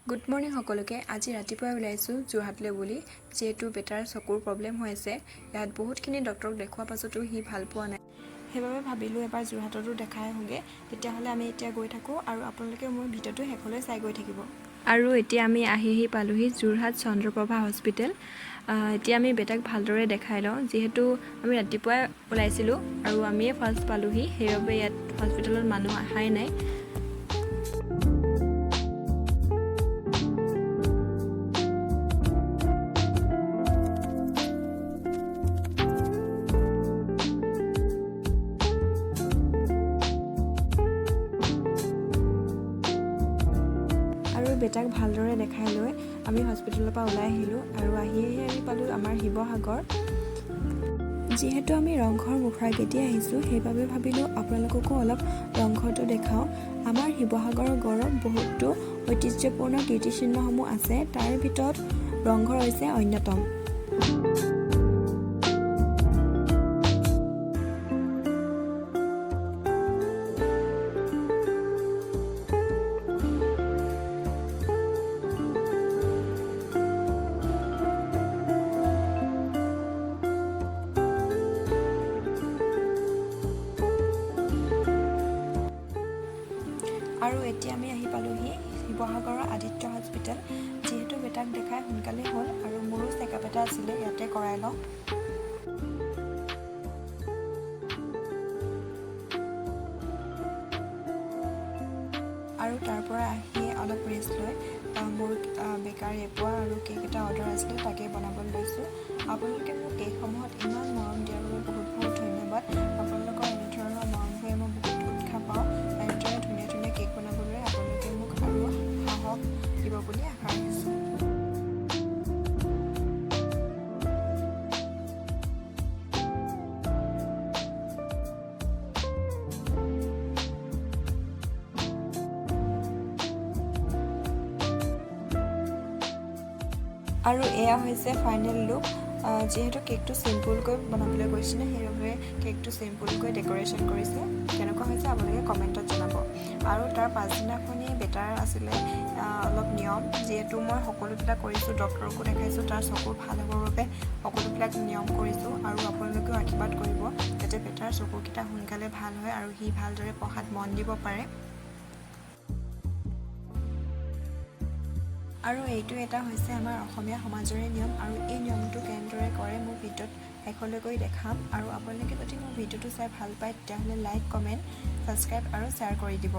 Good morning সকলোকে। আজি ৰাতিপুৱাই ওলাইছোঁ যোৰহাটলৈ বুলি, যিহেতু বেটাৰ চকুৰ প্ৰব্লেম হৈ আছে। ইয়াত বহুতখিনি ডক্টৰক দেখুওৱাৰ পাছতো সি ভাল পোৱা নাই, সেইবাবে ভাবিলোঁ এবাৰ যোৰহাটতো দেখাই আহোঁগৈ। তেতিয়াহ'লে আমি এতিয়া গৈ থাকোঁ আৰু আপোনালোকে মোৰ ভিডিঅ'টো শেষলৈ চাই গৈ থাকিব। আৰু এতিয়া আমি আহি পালোহি যোৰহাট চন্দ্ৰপ্ৰভা হস্পিটেল। এতিয়া আমি বেটাক ভালদৰে দেখাই লওঁ, যিহেতু আমি ৰাতিপুৱাই ওলাইছিলোঁ আৰু আমিয়ে ফাৰ্ষ্ট পালোহি, সেইবাবে ইয়াত হস্পিটেলত মানুহ অহাই নাই। আৰু বেটাক ভালদৰে দেখাই লৈ আমি হস্পিটেলৰ পৰা ওলাই আহিলোঁ আৰু আহি আমি পালোঁ আমাৰ শিৱসাগৰ। যিহেতু আমি ৰংঘৰ মুখৰ আগেদি আহিছোঁ, সেইবাবে ভাবিলোঁ আপোনালোককো অলপ ৰংঘৰটো দেখাওঁ। আমাৰ শিৱসাগৰৰ গড়ত বহুতো ঐতিহ্যপূৰ্ণ কীৰ্তিচিহ্নসমূহ আছে, তাৰ ভিতৰত ৰংঘৰ হৈছে অন্যতম। আৰু এতিয়া আমি আহি পালোহি শিৱসাগৰৰ আদিত্য হস্পিটেল। যিহেতু বেটাক দেখাই সোনকালে হ'ল আৰু মোৰো চেকআপ এটা আছিলে, ইয়াতে কৰাই লওঁ। আৰু তাৰ পৰা আহি অলপ ৰেষ্ট লৈ মোৰ বেকাৰী এপোৱা আৰু কেক এটা অৰ্ডাৰ আছিলে, তাকে বনাবলৈ লৈছোঁ। আপোনালোকে মোক কেকসমূহত ইমান মৰম দিয়াৰ বাবে বহুত বহুত ধন্যবাদ। আপোনালোকৰ এনেধৰণৰ মৰমবোৰে মই বহুত উৎসাহ পাওঁ। এনেদৰে ধুনীয়া ধুনীয়া কেক বনাবলৈ আপোনালোকে মোক আৰু সাহস দিব বুলি আশা ৰাখিছোঁ। আৰু এয়া হৈছে ফাইনেল লুক। যিহেতু কেকটো চিম্পুলকৈ বনাবলৈ গৈছিলে, সেইবাবে কেকটো চিম্পুলকৈ ডেক'ৰেশ্যন কৰিছে। কেনেকুৱা হৈছে আপোনালোকে কমেণ্টত জনাব। আৰু তাৰ পাছদিনাখনি বেটাৰ আছিলে অলপ নিয়ম, যিহেতু মই সকলোবিলাক কৰিছোঁ, ডক্টৰকো দেখাইছোঁ, তাৰ চকু ভাল হ'বৰ বাবে সকলোবিলাক নিয়ম কৰিছোঁ। আৰু আপোনালোকেও আশীৰ্বাদ কৰিব যাতে বেটাৰ চকুকেইটা সোনকালে ভাল হয় আৰু সি ভালদৰে পঢ়াত মন দিব পাৰে। আৰু এইটো এটা হৈছে আমাৰ অসমীয়া সমাজৰে নিয়ম, আৰু এই নিয়মটো কেনেদৰে কৰে মোৰ ভিডিঅ'ত শেষলৈকৈ দেখাম। আৰু আপোনালোকে যদি মোৰ ভিডিঅ'টো চাই ভাল পায়, তেতিয়াহ'লে লাইক, কমেণ্ট, ছাবস্ক্ৰাইব আৰু শ্বেয়াৰ কৰি দিব।